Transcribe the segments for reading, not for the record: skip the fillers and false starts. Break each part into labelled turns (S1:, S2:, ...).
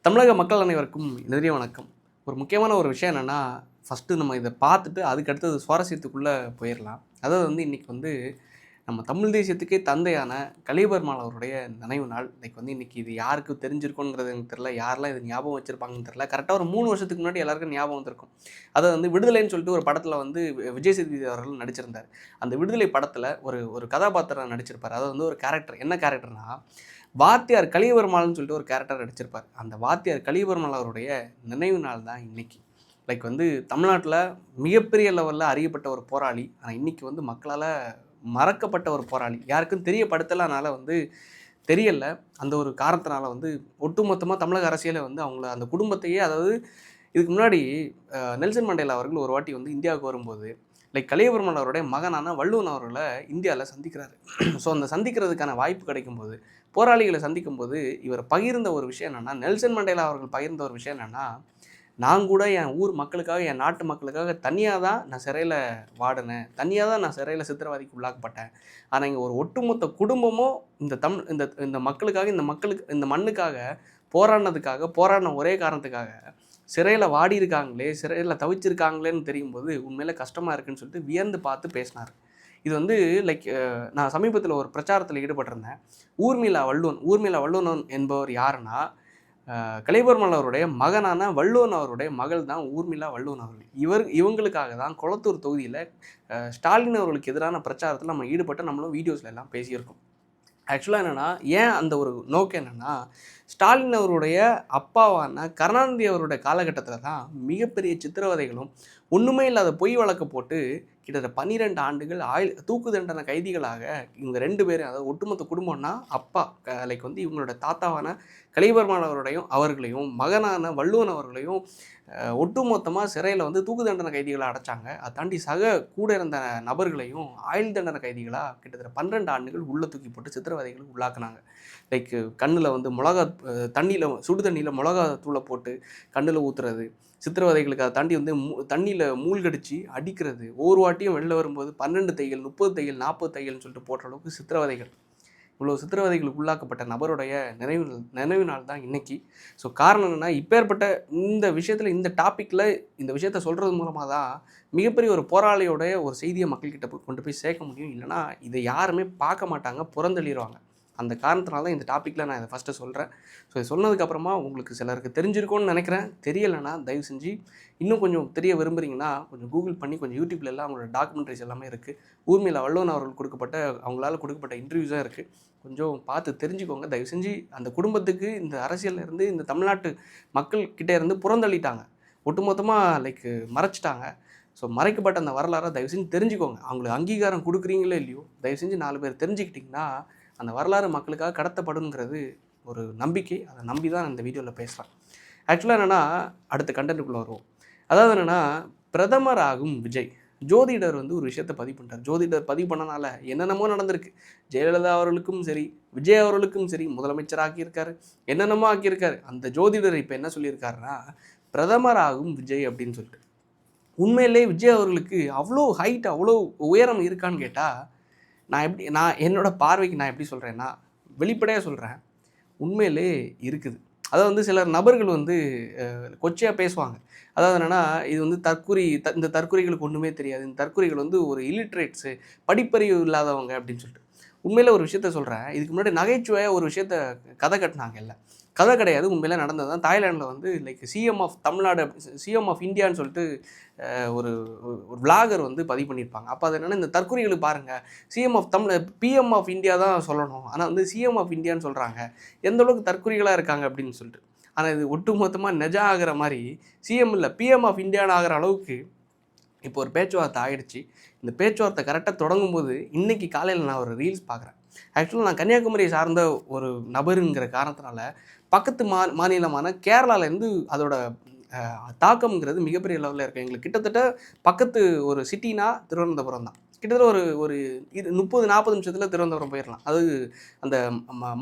S1: தமிழக மக்கள் அனைவருக்கும் நிறைய வணக்கம். ஒரு முக்கியமான ஒரு விஷயம் என்னென்னா, ஃபஸ்ட்டு நம்ம இதை பார்த்துட்டு அதுக்கு அடுத்தது சுவாரஸ்யத்துக்குள்ளே போயிடலாம். அதாவது இன்றைக்கி நம்ம தமிழ் தேசியத்துக்கே தந்தையான கலியபெருமாள் அவருடைய நினைவு நாள். இன்றைக்கி இது யாருக்கு தெரிஞ்சிருக்குங்கிறது எனக்கு தெரியல. யாரெல்லாம் இது ஞாபகம் வச்சுருப்பாங்கன்னு தெரியல. கரெக்டாக ஒரு 3 வருஷத்துக்கு முன்னாடி எல்லாருக்கும் ஞாபகம் வந்திருக்கும். அதாவது விடுதலைன்னு சொல்லிட்டு ஒரு படத்தில் விஜய் சேதுபதி அவர்கள் நடிச்சிருந்தார். அந்த விடுதலை படத்தில் ஒரு ஒரு கதாபாத்திரம் நடிச்சிருப்பார். அதாவது ஒரு கேரக்டர். என்ன கேரக்டர்னா, வாத்தியார் கலியபெருமாள்னு சொல்லிட்டு ஒரு கேரக்டர் நடிச்சிருப்பார். அந்த வாத்தியார் கலியபெருமாள் அவருடைய நினைவு நாள் தான் இன்றைக்கி. தமிழ்நாட்டில் மிகப்பெரிய லெவலில் அறியப்பட்ட ஒரு போராளி. ஆனால் இன்றைக்கி மக்களால் மறக்கப்பட்ட ஒரு போராளி. யாருக்கும் தெரியப்படுத்தலானால தெரியல. அந்த ஒரு காரணத்தினால ஒட்டுமொத்தமாக தமிழக அரசியலை அவங்கள அந்த குடும்பத்தையே, அதாவது இதுக்கு முன்னாடி நெல்சன் மண்டேலா அவர்கள் ஒரு வாட்டி இந்தியாவுக்கு வரும்போது கலியபெருமாள் அவருடைய மகனான வள்ளுவன் அவர்களை இந்தியாவில் சந்திக்கிறாரு. ஸோ அந்த சந்திக்கிறதுக்கான வாய்ப்பு கிடைக்கும்போது, போராளிகளை சந்திக்கும்போது இவர் பகிர்ந்த ஒரு விஷயம் என்னென்னா, நெல்சன் மண்டேலா அவர்கள் பகிர்ந்த ஒரு விஷயம் என்னென்னா, நான் கூட என் ஊர் மக்களுக்காக, என் நாட்டு மக்களுக்காக தனியாக தான் நான் சிறையில் வாடினேன், தனியாக தான் நான் சிறையில் சித்திரவதைக்கு உள்ளாக்கப்பட்டேன். ஆனால் இங்கே ஒரு ஒட்டுமொத்த குடும்பமும் இந்த மக்களுக்காக, இந்த மண்ணுக்காக போராடின ஒரே காரணத்துக்காக சிறையில் வாடி இருக்காங்களே, சிறையில் தவிச்சிருக்காங்களேன்னு தெரியும்போது உண்மையிலே கஷ்டமாக இருக்குன்னு சொல்லிட்டு வியந்து பார்த்து பேசினார். இது நான் சமீபத்தில் ஒரு பிரச்சாரத்தில் ஈடுபட்டிருந்தேன். ஊர்மிளா வள்ளுவன் என்பவர் யாருன்னா, கலியபெருமாள் அவருடைய மகனான வள்ளுவன் அவருடைய மகள் தான் ஊர்மிளா வள்ளுவன் அவர்கள். இவங்களுக்காக தான் கொளத்தூர் தொகுதியில் ஸ்டாலின் அவர்களுக்கு எதிரான பிரச்சாரத்தில் நம்ம ஈடுபட்டு நம்மளும் வீடியோஸில் எல்லாம் பேசியிருக்கோம். ஆக்சுவலாக என்னென்னா, ஏன் அந்த ஒரு நோக்கம் என்னென்னா, ஸ்டாலின் அவருடைய அப்பாவான கருணாநிதி அவருடைய காலகட்டத்தில் தான் மிகப்பெரிய சித்திரவதைகளும் ஒன்றுமே இல்லாத பொய் வழக்கு போட்டு கிட்டத்தட்ட 12 ஆண்டுகள் தூக்கு தண்டனை கைதிகளாக இவங்க 2 பேரும், அதாவது ஒட்டுமொத்த குடும்பம்னா அப்பா இவங்களோட தாத்தாவான கலியபெருமாள் அவர்களையும் மகனான வள்ளுவன் அவர்களையும் ஒட்டுமொத்தமாக சிறையில் தூக்கு தண்டனை கைதிகளை அடைச்சாங்க. அதை தாண்டி கூட இருந்த நபர்களையும் ஆயுள் தண்டனை கைதிகளாக கிட்டத்தட்ட 12 ஆண்டுகள் உள்ளே தூக்கி போட்டு சித்திரவதைகளுக்கு உள்ளாக்குனாங்க. கண்ணில் சுடு தண்ணியில் மிளகா தூளை போட்டு கண்ணில் ஊற்றுறது, சித்திரவதைகளுக்கு அதை தாண்டி தண்ணியில் மூழ்கடிச்சு அடிக்கிறது, ஒவ்வொரு வாட்டியும் வெளில வரும்போது 12 தையல், 30 தையல், 40 தையல்னு சொல்லிட்டு போடுற அளவுக்கு சித்திரவதைகள். இவ்வளோ சித்திரவதைகளுக்கு உள்ளாக்கப்பட்ட நபருடைய நினைவு நாள் தான் இன்றைக்கி. ஸோ காரணம் என்னென்னா, இப்பேற்பட்ட இந்த விஷயத்தில், இந்த டாப்பிக்கில் இந்த விஷயத்த சொல்கிறது மூலமாக தான் மிகப்பெரிய ஒரு போராளியோடைய ஒரு செய்தியை மக்கள்கிட்ட கொண்டு போய் சேர்க்க முடியும். இல்லைனா இதை யாருமே பார்க்க மாட்டாங்க, புறந்தள்ளிடுவாங்க. அந்த காரணத்தினால தான் இந்த டாப்பிக்கில் நான் இதை ஃபஸ்ட்டு சொல்கிறேன். ஸோ இது சொன்னதுக்கப்புறமா உங்களுக்கு சிலருக்கு தெரிஞ்சிருக்கும்னு நினைக்கிறேன். தெரியலைன்னா தயவு செஞ்சு இன்னும் கொஞ்சம் தெரிய விரும்புகிறீங்கன்னா கொஞ்சம் கூகுள் பண்ணி, கொஞ்சம் யூடியூப்ல எல்லாம் அவங்களோட டாக்குமெண்ட்ரிஸ் எல்லாமே இருக்குது. ஊர்மிளா வள்ளுவன் அவங்களால கொடுக்கப்பட்ட இன்டர்வியூஸாக இருக்குது. கொஞ்சம் பார்த்து தெரிஞ்சுக்கோங்க. தயவு செஞ்சு அந்த குடும்பத்துக்கு இந்த அரசியலில் இருந்து, இந்த தமிழ்நாட்டு மக்கள்கிட்ட இருந்து புறந்தள்ளிட்டாங்க. ஒட்டுமொத்தமாக மறைச்சிட்டாங்க. ஸோ மறைக்கப்பட்ட அந்த வரலாறை தயவு செஞ்சு தெரிஞ்சுக்கோங்க. அவங்களுக்கு அங்கீகாரம் கொடுக்குறீங்களோ இல்லையோ, தயவு செஞ்சு 4 பேர் தெரிஞ்சுக்கிட்டிங்கன்னா அந்த வரலாறு மக்களுக்காக கடத்தப்படுங்கிறது ஒரு நம்பிக்கை. அதை நம்பி தான் இந்த வீடியோவில் பேசுகிறேன். ஆக்சுவலாக என்னென்னா, அடுத்த கண்டென்ட்டுக்குள்ளே வருவோம். அதாவது என்னென்னா, பிரதமர் ஆகும் விஜய் ஜோதிடர் ஒரு விஷயத்தை பதிவு பண்ணிட்டார். ஜோதிடர் பதிவு பண்ணனால என்னென்னமோ நடந்திருக்கு. ஜெயலலிதா அவர்களுக்கும் சரி, விஜய் அவர்களுக்கும் சரி, முதலமைச்சர் ஆக்கியிருக்காரு, என்னென்னமோ ஆக்கியிருக்காரு. அந்த ஜோதிடர் இப்போ என்ன சொல்லியிருக்காருன்னா, பிரதமர் ஆகும் விஜய் அப்படின்னு சொல்லிட்டு. உண்மையிலே விஜய் அவர்களுக்கு அவ்வளோ ஹைட், அவ்வளோ உயரம் இருக்கான்னு கேட்டால், நான் என்னோடய பார்வைக்கு நான் எப்படி சொல்கிறேன்னா, வெளிப்படையாக சொல்கிறேன், உண்மையிலே இருக்குது. அதாவது சிலர் நபர்கள் கொச்சையாக பேசுவாங்க. அதாவது என்னென்னா, இது இந்த தற்குறிகளுக்கு ஒன்றுமே தெரியாது, இந்த தற்குறிகள் ஒரு இல்லிட்ரேட்ஸு, படிப்பறிவு இல்லாதவங்க அப்படின்னு சொல்லிட்டு. உண்மையில் ஒரு விஷயத்த சொல்கிறேன். இதுக்கு முன்னாடி நகைச்சுவையாக ஒரு விஷயத்த கதை கட்டினாங்க. இல்லை, கதை கிடையாது, உண்மையிலே நடந்தது தான். தாய்லாண்டில் CM of Tamil Nadu, CM of இந்தியான்னு சொல்லிட்டு ஒரு விளாகர் பதிவு பண்ணியிருப்பாங்க. அப்போ அது என்னென்னா, இந்த தற்குறிகளுக்கு பாருங்கள், பிஎம் ஆஃப் இந்தியா தான் சொல்லணும், ஆனால் சிஎம் ஆஃப் இந்தியான்னு சொல்கிறாங்க, எந்த அளவுக்கு தற்குறிகளாக இருக்காங்க அப்படின்னு சொல்லிட்டு. ஆனால் இது ஒட்டுமொத்தமாக நெஜம் ஆகிற மாதிரி சிஎம் இல்லை, பிஎம் ஆஃப் இந்தியான்னு ஆகிற அளவுக்கு இப்போ ஒரு பேச்சுவார்த்தை ஆகிடுச்சு. இந்த பேச்சுவார்த்தை கரெக்டாக தொடங்கும்போது இன்றைக்கி காலையில் நான் ஒரு ரீல்ஸ் பார்க்குறேன். ஆக்சுவலாக நான் கன்னியாகுமரியை சார்ந்த ஒரு நபருங்கிற காரணத்தினால பக்கத்து மாநிலமான கேரளாவிலேருந்து அதோட தாக்கம்ங்கிறது மிகப்பெரிய லெவலில் இருக்குது. எங்களுக்கு கிட்டத்தட்ட பக்கத்து ஒரு சிட்டினா திருவனந்தபுரம் தான். கிட்டத்தட்ட ஒரு 30-40 நிமிஷத்தில் திருவனந்தபுரம் போயிடலாம். அது அந்த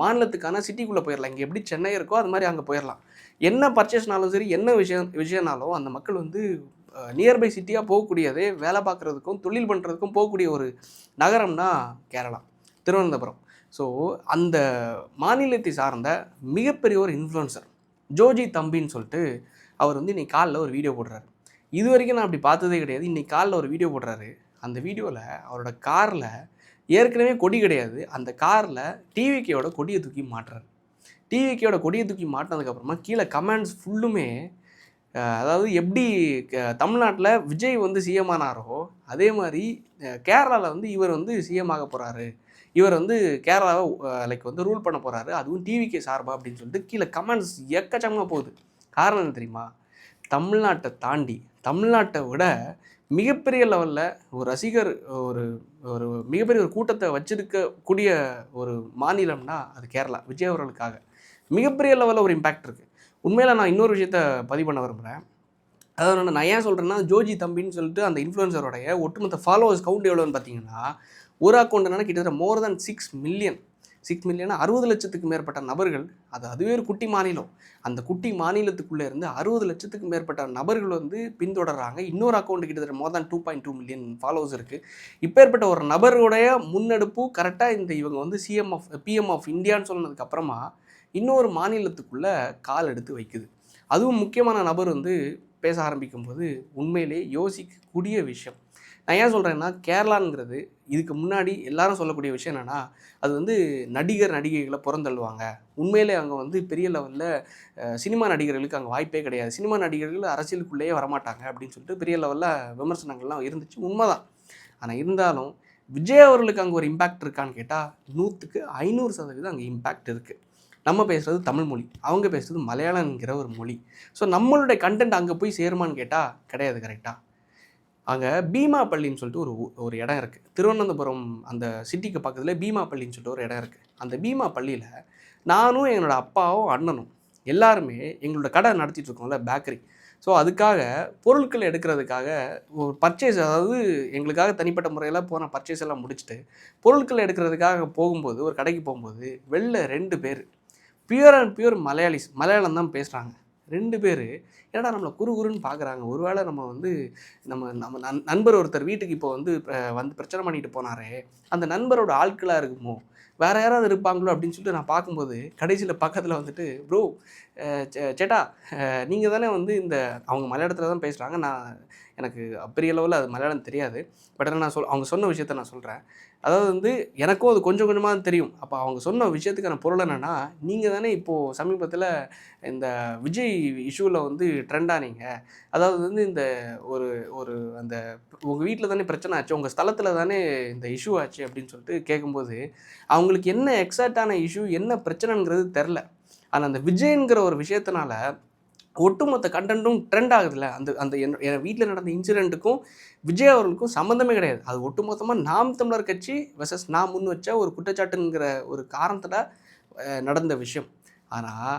S1: மாநிலத்துக்கான சிட்டிக்குள்ளே போயிடலாம். இங்கே எப்படி சென்னை இருக்கோ அது மாதிரி அங்கே போயிடலாம். என்ன பர்ச்சேஸ்னாலும் சரி, என்ன விஷயம்னாலும் அந்த மக்கள் நியர்பை சிட்டியாக போகக்கூடியதே, வேலை பார்க்குறதுக்கும் தொழில் பண்ணுறதுக்கும் போகக்கூடிய ஒரு நகரம்னா கேரளா, திருவனந்தபுரம். ஸோ அந்த மாநிலத்தை சார்ந்த மிகப்பெரிய ஒரு இன்ஃப்ளூயன்சர், ஜோஜி தம்பின்னு சொல்லிட்டு அவர் வந்து இன்றைக்கி காலைல ஒரு வீடியோ போடுறாரு. இது வரைக்கும் நான் அப்படி பார்த்ததே கிடையாது. இன்றைக்கி காலைல ஒரு வீடியோ போடுறாரு. அந்த வீடியோவில் அவரோட காரில் ஏற்கனவே கொடி கிடையாது. அந்த காரில் டிவிகேயோட கொடியை தூக்கி மாட்டுறாரு. டிவிகேயோட கொடியை தூக்கி மாட்டினதுக்கப்புறமா கீழே கமெண்ட்ஸ் ஃபுல்லுமே அதாவது எப்படி தமிழ்நாட்டில் விஜய் வந்து சிஎம் ஆனாரோ அதே மாதிரி கேரளாவில் வந்து இவர் வந்து சிஎம் ஆக போகிறாரு, இவர் வந்து கேரளாவை லைக் வந்து ரூல் பண்ண போகிறாரு, அதுவும் டிவிகே சார்பா அப்படின்னு சொல்லிட்டு கீழே கமெண்ட்ஸ் எக்கச்சக்கமாக போகுது. காரணம் என்ன தெரியுமா? தமிழ்நாட்டை தாண்டி தமிழ்நாட்டை விட மிகப்பெரிய லெவலில் ஒரு ரசிகர் ஒரு ஒரு மிகப்பெரிய ஒரு கூட்டத்தை வச்சிருக்கக்கூடிய ஒரு மாநிலம்னா அது கேரளா. விஜய் அவர்களுக்காக மிகப்பெரிய லெவலில் ஒரு இம்பேக்ட் இருக்குது. உண்மையில் நான் இன்னொரு விஷயத்த பதிவு பண்ண விரும்புகிறேன். அதாவது நான் ஏன் சொல்கிறேன்னா, ஜோஜி தம்பின்னு சொல்லிட்டு அந்த இன்ஃப்ளூயன்சருடைய ஒட்டுமொத்த ஃபாலோவர்ஸ் கவுண்ட் எவ்வளோன்னு பார்த்தீங்கன்னா, ஒரு அக்கௌண்ட் என்னன்னா கிட்டத்தட்ட மோர் தென் 6 மில்லியன் 60 லட்சத்துக்கு மேற்பட்ட நபர்கள். அதுவே ஒரு குட்டி மாநிலம். அந்த குட்டி மாநிலத்துக்குள்ளே இருந்து 60 லட்சத்துக்கு மேற்பட்ட நபர்கள் வந்து பின்தொடர்றாங்க. இன்னொரு அக்கௌண்ட் கிட்டத்தட்ட மோர் தென் 2.2 மில்லியன் ஃபாலோவர்ஸ் இருக்குது. இப்பேற்பட்ட ஒரு நபருடைய முன்னெடுப்பு கரெக்டாக இந்த இவங்க வந்து பிஎம் ஆஃப் இந்தியான்னு சொன்னதுக்கப்புறமா இன்னொரு மாநிலத்துக்குள்ளே கால் எடுத்து வைக்குது. அதுவும் முக்கியமான நபர் வந்து பேச ஆரம்பிக்கும்போது உண்மையிலே யோசிக்கக்கூடிய விஷயம். நான் ஏன் சொல்கிறேன்னா, கேரளாங்கிறது இதுக்கு முன்னாடி எல்லாரும் சொல்லக்கூடிய விஷயம் என்னென்னா, அது வந்து நடிகைகளை புறந்தள்ளுவாங்க. உண்மையிலே அங்கே வந்து பெரிய லெவலில் சினிமா நடிகர்களுக்கு அங்கே வாய்ப்பே கிடையாது, சினிமா நடிகர்கள் அரசியலுக்குள்ளேயே வரமாட்டாங்க அப்படின்னு சொல்லிட்டு பெரிய லெவலில் விமர்சனங்கள்லாம் இருந்துச்சு. உண்மைதான். ஆனால் இருந்தாலும் விஜய் அவர்களுக்கு அங்கே ஒரு இம்பேக்ட் இருக்கான்னு கேட்டால் 100க்கு 500% அங்கே இம்பேக்ட் இருக்குது. நம்ம பேசுகிறது தமிழ் மொழி, அவங்க பேசுகிறது மலையாளம்ங்கிற ஒரு மொழி. ஸோ நம்மளுடைய கண்டென்ட் அங்கே போய் சேருமான்னு கேட்டால் கிடையாது. கரெக்டாக அங்கே பீமாப்பள்ளின்னு சொல்லிட்டு ஒரு இடம் இருக்குது. திருவனந்தபுரம் அந்த சிட்டிக்கு பக்கத்தில் பீமாப்பள்ளின்னு சொல்லிட்டு ஒரு இடம் இருக்குது. அந்த பீமாப்பள்ளியில் நானும் என்னோடய அப்பாவும் அண்ணனும் எல்லாருமே எங்களோட கடை நடத்திட்டு இருக்கோம்ல, பேக்கரி. ஸோ அதுக்காக பொருட்கள் எடுக்கிறதுக்காக ஒரு பர்ச்சேஸ், அதாவது எங்களுக்காக தனிப்பட்ட முறையில் போன பர்ச்சேஸ் எல்லாம் முடிச்சுட்டு பொருட்கள் எடுக்கிறதுக்காக போகும்போது ஒரு கடைக்கு போகும்போது வெளில 2 பேர் பியூர் அண்ட் பியூர் மலையாளம் தான் பேசுகிறாங்க. 2 பேர் ஏன்னா நம்மளை குறுகுறுன்னு பார்க்குறாங்க. ஒருவேளை நம்ம வந்து நம்ம நண்பர் ஒருத்தர் வீட்டுக்கு இப்போ வந்து பிரச்சனை பண்ணிட்டு போனாரே, அந்த நண்பரோட ஆட்களாக இருக்குமோ, வேறு யாராவது இருப்பாங்களோ அப்படின்னு சொல்லிட்டு நான் பார்க்கும்போது கடைசியில் பக்கத்தில் வந்துட்டு ப்ரோ சேட்டா நீங்கள் தானே வந்து இந்த அவங்க மலையாளத்தில் தான் பேசுகிறாங்க. எனக்கு பெரிய அளவில் அது மலையாளம் தெரியாது. பட் ஆனால் அவங்க சொன்ன விஷயத்த நான் சொல்கிறேன். அதாவது வந்து எனக்கும் அது கொஞ்சம் கொஞ்சமாக தெரியும். அப்போ அவங்க சொன்ன விஷயத்துக்கான பொருள் என்னென்னா, நீங்கள் தானே இப்போது சமீபத்தில் இந்த விஜய் இஷ்யூவில் வந்து ட்ரெண்ட் ஆனீங்க. அதாவது வந்து இந்த ஒரு ஒரு அந்த உங்கள் வீட்டில் தானே பிரச்சனை ஆச்சு, உங்கள் ஸ்தலத்தில் தானே இந்த இஷ்யூ ஆச்சு அப்படின்னு சொல்லிட்டு கேட்கும்போது அவங்களுக்கு என்ன எக்ஸாக்டான இஷ்யூ என்ன பிரச்சனைங்கிறது தெரில. ஆனால் அந்த விஜய்ங்கிற ஒரு விஷயத்தினால ஒட்டுமொத்த கண்டென்ட்டும் ட்ரெண்ட் ஆகுதுல்ல. அந்த என் வீட்டில் நடந்த இன்சிடெண்ட்டுக்கும் விஜய் அவர்களுக்கும் சம்மந்தமே கிடையாது. அது ஒட்டுமொத்தமாக நாம் தமிழர் கட்சி வெர்சஸ் நான் முன் வச்ச ஒரு குற்றச்சாட்டுங்கிற ஒரு காரணத்தில் நடந்த விஷயம். ஆனால்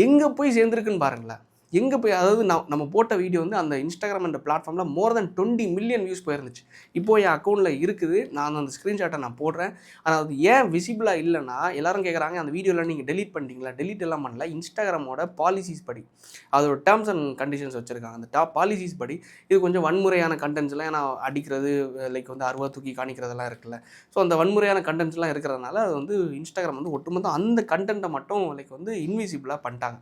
S1: எங்கே போய் சேர்ந்துருக்குன்னு பாருங்களேன். எங்கே போய், அதாவது நம்ம போட்ட வீடியோ வந்து அந்த இன்ஸ்டாகிராம் என்ற பிளாட்ஃபார்மில் மோர் தென் 20 மில்லியன் வியூஸ் போயிருந்துச்சு. இப்போது என் அக்கௌண்ட்டில் இருக்குது. நான் அந்த ஸ்க்ரீன்ஷாட்டை நான் போடுறேன். ஆனால் அது ஏன் விசிபிளாக இல்லைன்னா, எல்லோரும் கேட்குறாங்க அந்த வீடியோவில் நீங்கள் டெலீட் பண்ணிட்டீங்களா? டெலீட் எல்லாம் பண்ணல. இன்ஸ்டாகிராமோட பாலிசிஸ் படி, அதோட டேர்ம்ஸ் அண்ட் கண்டிஷன்ஸ் வச்சுருக்காங்க. அந்த பாலிசிஸ் படி இது கொஞ்சம் வன்முறையான கண்டென்ட்ஸ்லாம், ஏன்னா அடிக்கிறது, லைக் வந்து அருவா தூக்கி காணிக்கிறதெல்லாம் இருக்குல்ல. ஸோ அந்த வன்முறையான கண்டென்ட்ஸ்லாம் இருக்கிறதுனால அது வந்து இன்ஸ்டாகிராம் வந்து ஒட்டுமொத்தம் அந்த கண்டென்ட்டை மட்டும் லைக் வந்து இன்விசிபிளாக பண்ணிட்டாங்க.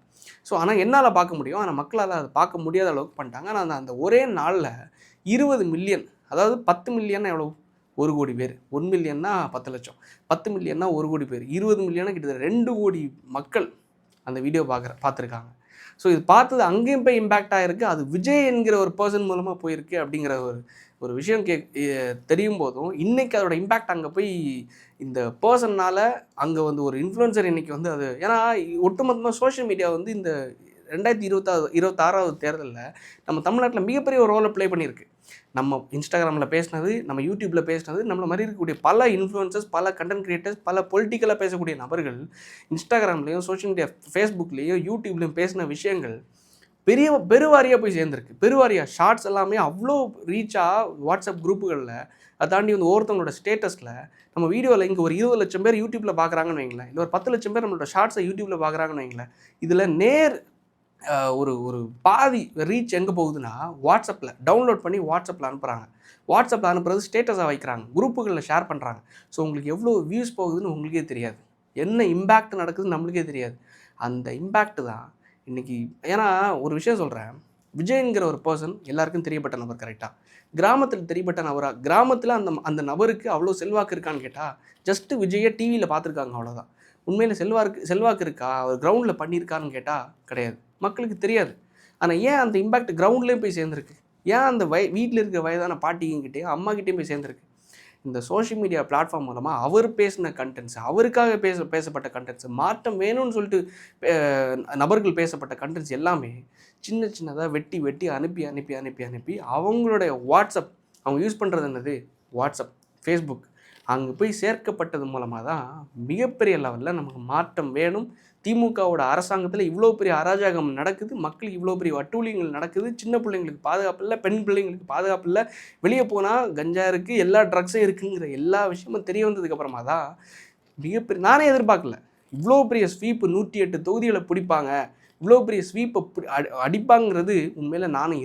S1: ஸோ ஆனால் என்னால் பார்க்க முடியும், ஆனால் மக்களால் அதை பார்க்க முடியாத அளவுக்கு பண்ணிட்டாங்க. ஆனால் அந்த ஒரே நாளில் 20 மில்லியன், அதாவது 10 மில்லியன்னா எவ்வளோ? 1 கோடி பேர். 1 மில்லியன்னா 10 லட்சம், 10 மில்லியன்னா 1 கோடி பேர், 20 மில்லியனா கிட்டத்தட்ட 2 கோடி மக்கள் அந்த வீடியோ பார்த்துருக்காங்க. ஸோ இது பார்த்தது அங்கேயும் போய் இம்பேக்ட் ஆகிருக்கு. அது விஜய் என்கிற ஒரு பர்சன் மூலமாக போயிருக்கு அப்படிங்கிற ஒரு விஷயம் தெரியும் போதும் இன்றைக்கி அதோட இம்பேக்ட் அங்கே போய் இந்த பர்சன்னால் அங்கே வந்து ஒரு இன்ஃப்ளூயன்சர் இன்றைக்கி வந்து அது, ஏன்னா ஒட்டுமொத்தமாக சோஷியல் மீடியா வந்து இந்த 2026 தேர்தலில் நம்ம தமிழ்நாட்டில் மிகப்பெரிய ஒரு ரோலை ப்ளே பண்ணியிருக்கு. நம்ம இன்ஸ்டாகிராமில் பேசினது, நம்ம யூடியூப்பில் பேசினது, நம்மளை மாதிரி இருக்கக்கூடிய பல இன்ஃப்ளூயன்சர்ஸ், பல கண்டென்ட் கிரியேட்டர்ஸ், பல பொலிட்டிக்கலாக பேசக்கூடிய நபர்கள் இன்ஸ்டாகிராம்லேயும் சோஷியல் மீடியா ஃபேஸ்புக்லேயும் யூடியூப்லேயும் பேசின விஷயங்கள் பெருவாரியாக போய் சேர்ந்துருக்கு. பெருவாரியாக ஷார்ட்ஸ் எல்லாமே அவ்வளோ ரீச்சாக வாட்ஸ்அப் குரூப்புகளில், அதை தாண்டி வந்து ஒவ்வொருத்தவங்களோட ஸ்டேட்டஸில் நம்ம வீடியோவில் இங்கே ஒரு 20 லட்சம் பேர் யூடியூப்பில் பார்க்குறாங்கன்னு வைங்களேன், இல்லை ஒரு 10 லட்சம் பேர் நம்மளோட ஷார்ட்ஸை யூடியூப்பில் பார்க்குறாங்கன்னு வைங்களேன். இதில் ஒரு பாதி ரீச் எங்கே போகுதுன்னா வாட்ஸ்அப்பில் டவுன்லோட் பண்ணி வாட்ஸ்அப்பில் அனுப்புகிறாங்க. வாட்ஸ்அப்பில் அனுப்புறது ஸ்டேட்டஸாக வைக்கிறாங்க, குரூப்புகளில் ஷேர் பண்ணுறாங்க. ஸோ உங்களுக்கு எவ்வளோ வியூஸ் போகுதுன்னு உங்களுக்கே தெரியாது, என்ன இம்பேக்ட் நடக்குதுன்னு நம்மளுக்கே தெரியாது. அந்த இம்பேக்ட் தான் இன்றைக்கி. ஏன்னா ஒரு விஷயம் சொல்கிறேன், விஜய்ங்கிற ஒரு பர்சன் எல்லாருக்கும் தெரியப்பட்ட நபர் கரெக்டாக. கிராமத்தில் தெரியப்பட்ட நபராக, கிராமத்தில் அந்த அந்த நபருக்கு அவ்வளோ செல்வாக்கு இருக்கான்னு கேட்டால், ஜஸ்ட்டு விஜயை டிவியில் பார்த்துருக்காங்க அவ்வளோதான். உண்மையில் செல்வாக்கு இருக்கா, அவர் கிரவுண்டில் பண்ணியிருக்கான்னு கேட்டால் கிடையாது, மக்களுக்கு தெரியாது. ஆனால் ஏன் அந்த இம்பேக்ட் கிரவுண்ட்லேயும் போய் சேர்ந்துருக்கு? ஏன் அந்த வீட்டில் இருக்கிற வயதான பாட்டிங்கிட்டேயும் அம்மாக்கிட்டேயும் போய் சேர்ந்துருக்கு? இந்த சோஷியல் மீடியா பிளாட்ஃபார்ம் மூலமாக அவர் பேசின கண்டென்ட்ஸ், அவருக்காக பேசப்பட்ட கண்டென்ட்ஸ், மாற்றம் வேணும்னு சொல்லிட்டு நபர்கள் பேசப்பட்ட கண்டென்ட்ஸ் எல்லாமே சின்ன சின்னதாக வெட்டி வெட்டி அனுப்பி அனுப்பி அனுப்பி அனுப்பி அவங்களுடைய வாட்ஸ்அப், அவங்க யூஸ் பண்ணுறது என்னது வாட்ஸ்அப், ஃபேஸ்புக், அங்கே போய் சேர்க்கப்பட்டது மூலமாக தான் மிகப்பெரிய லெவலில் நமக்கு மாற்றம் வேணும். திமுகவோட அரசாங்கத்தில் இவ்வளோ பெரிய அராஜகம் நடக்குது, மக்களுக்கு இவ்வளோ பெரிய வட்டூழியங்கள் நடக்குது, சின்ன பிள்ளைங்களுக்கு பாதுகாப்பு இல்லை, பெண் பிள்ளைங்களுக்கு பாதுகாப்பு இல்லை, வெளியே போனால் கஞ்சா இருக்குது, எல்லா ட்ரக்ஸும் இருக்குங்கிற எல்லா விஷயமும் தெரிய வந்ததுக்கப்புறமா தான் மிகப்பெரிய, நானே எதிர்பார்க்கல இவ்வளோ பெரிய ஸ்வீப்பு 108 தொகுதிகளை பிடிப்பாங்க, இவ்வளோ பெரிய ஸ்வீப்பை அடிப்பாங்கிறது உண்மையில் நானும்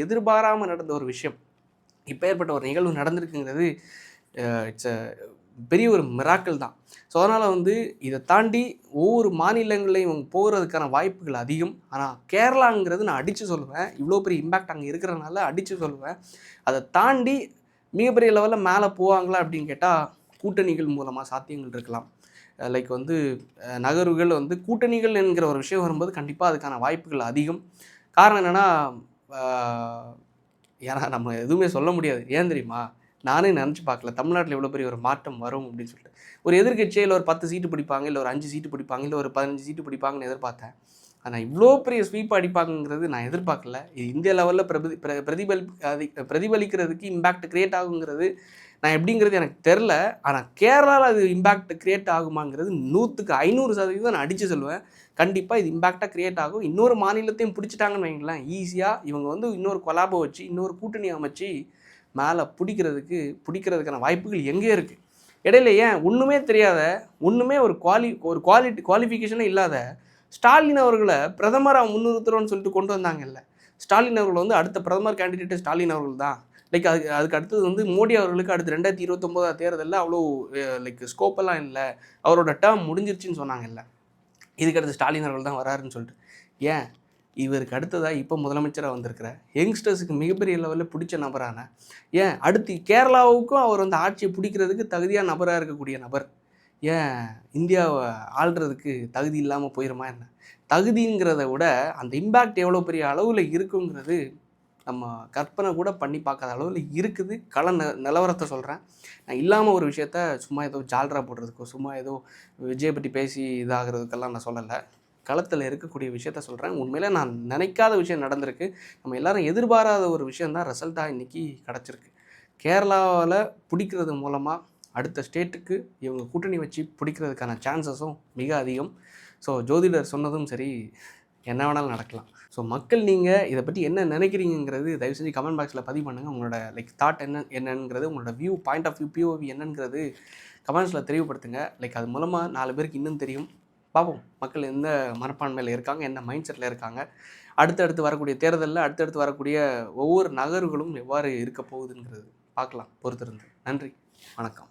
S1: எதிர்பாராமல் நடந்த ஒரு விஷயம். இப்போ ஏற்பட்ட ஒரு நிகழ்வு நடந்திருக்குங்கிறது இட்ஸ் பெரிய ஒரு மிராக்கிள் தான். ஸோ அதனால் இதை தாண்டி ஒவ்வொரு மாநிலங்களையும் இவங்க போகிறதுக்கான வாய்ப்புகள் அதிகம். ஆனால் கேரளாங்கிறது நான் அடித்து சொல்லுவேன், இவ்வளோ பெரிய இம்பேக்ட் அங்கே இருக்கிறனால அடித்து சொல்லுவேன். அதை தாண்டி மிகப்பெரிய லெவலில் மேலே போவாங்களா அப்படின்னு கேட்டால் கூட்டணிகள் மூலமாக சாத்தியங்கள் இருக்கலாம். லைக் நகர்வுகள் கூட்டணிகள் என்கிற ஒரு விஷயம் வரும்போது கண்டிப்பாக அதுக்கான வாய்ப்புகள் அதிகம். காரணம் என்னென்னா, ஏன்னா நம்ம எதுவுமே சொல்ல முடியாது. ஏன் தெரியுமா, நானே நினச்சி பார்க்கல தமிழ்நாட்டில் எவ்வளோ பெரிய ஒரு மாற்றம் வரும் அப்படின்னு சொல்லிட்டு. ஒரு எதிர்கட்சியில் ஒரு 10 சீட்டு பிடிப்பாங்க, இல்லை ஒரு 5 சீட்டு பிடிப்பாங்க, இல்லை ஒரு 15 சீட்டு பிடிப்பாங்கன்னு எதிர்பார்த்தேன். ஆனால் இவ்வளோ பெரிய ஸ்வீப் அடிப்பாங்கிறது நான் எதிர்பார்க்கல. இது இந்திய லெவலில் பிரதிபலிக்கிறதுக்கு இம்பேக்ட் க்ரியேட் ஆகுங்கிறது நான் எப்படிங்கிறது எனக்கு தெரில. ஆனால் கேரளாவில் அது இம்பேக்ட் க்ரியேட் ஆகுமாங்கிறது 100க்கு 500% நான் அடித்து சொல்லுவேன். கண்டிப்பாக இது இம்பேக்டாக க்ரியேட் ஆகும். இன்னொரு மாநிலத்தையும் பிடிச்சிட்டாங்கன்னு வைங்களேன், ஈஸியாக இவங்க இன்னொரு கொலாபோ வச்சு, இன்னொரு கூட்டணி அமைச்சு மேலே பிடிக்கிறதுக்கான வாய்ப்புகள் எங்கே இருக்குது? இடையில ஏன் ஒன்றுமே தெரியாத, ஒன்றுமே ஒரு குவாலிஃபிகேஷனே இல்லாத ஸ்டாலின் அவர்களை பிரதமராக முன்னிறுத்துறோன்னு சொல்லிட்டு கொண்டு வந்தாங்கல்ல. ஸ்டாலின் அவர்கள் அடுத்த பிரதமர் கேண்டிடேட்டு ஸ்டாலின் அவர்கள் தான். லைக் அதுக்கு அடுத்தது மோடி அவர்களுக்கு அடுத்து 2029 தேர்தலில் அவ்வளோ லைக் ஸ்கோப்பெல்லாம் இல்லை, அவரோட டேர்ம் முடிஞ்சிருச்சுன்னு சொன்னாங்கல்ல. இதுக்கு அடுத்து ஸ்டாலின் அவர்கள் தான் வராருன்னு சொல்லிட்டு, ஏன் இவருக்கு அடுத்ததாக இப்போ முதலமைச்சராக வந்திருக்கிற யங்ஸ்டர்ஸுக்கு மிகப்பெரிய லெவலில் பிடிச்ச நபரான, ஏன் அடுத்து கேரளாவுக்கும் அவர் ஆட்சியை பிடிக்கிறதுக்கு தகுதியான நபராக இருக்கக்கூடிய நபர், ஏன் இந்தியாவை ஆள்றதுக்கு தகுதி இல்லாமல் போயிடுமா என்ன? தகுதிங்கிறத விட அந்த இம்பேக்ட் எவ்வளோ பெரிய அளவில் இருக்குங்கிறது நம்ம கற்பனை கூட பண்ணி பார்க்காத அளவில் இருக்குது. நிலவரத்தை சொல்கிறேன். நான் இல்லாமல் ஒரு விஷயத்த சும்மா ஏதோ ஜால்ரா போடுறதுக்கோ, சும்மா ஏதோ விஜய் பற்றி பேசி இதாகிறதுக்கெல்லாம் நான் சொல்லலை. களத்தில் இருக்கக்கூடிய விஷயத்த சொல்கிறேன். உண்மையிலே நான் நினைக்காத விஷயம் நடந்திருக்கு. நம்ம எல்லோரும் எதிர்பாராத ஒரு விஷயந்தான் ரிசல்ட்டாக இன்றைக்கி கிடச்சிருக்கு. கேரளாவில் பிடிக்கிறது மூலமாக அடுத்த ஸ்டேட்டுக்கு இவங்க கூட்டணி வச்சு பிடிக்கிறதுக்கான சான்சஸும் மிக அதிகம். ஸோ ஜோதிடர் சொன்னதும் சரி, என்ன வேணாலும் நடக்கலாம். ஸோ மக்கள் நீங்கள் இதை பற்றி என்ன நினைக்கிறீங்கிறது தயவு செஞ்சு கமெண்ட் பாக்ஸில் பதிவு பண்ணுங்கள். உங்களோட லைக் தாட் என்னங்கிறது, உங்களோட பாயிண்ட் ஆஃப் வியூ பிஓவி என்னங்கிறது கமெண்ட்ஸில் தெளிவுபடுத்துங்க. லைக் அது மூலமாக 4 பேருக்கு இன்னும் தெரியும். பார்ப்போம் மக்கள் எந்த மனப்பான்மையில் இருக்காங்க, என்ன மைண்ட் செட்டில் இருக்காங்க, அடுத்தடுத்து வரக்கூடிய தேர்தலில் அடுத்தடுத்து வரக்கூடிய ஒவ்வொரு நகர்வுகளும் எவ்வாறு இருக்க போகுதுங்கிறது பார்க்கலாம் பொறுத்திருந்து. நன்றி, வணக்கம்.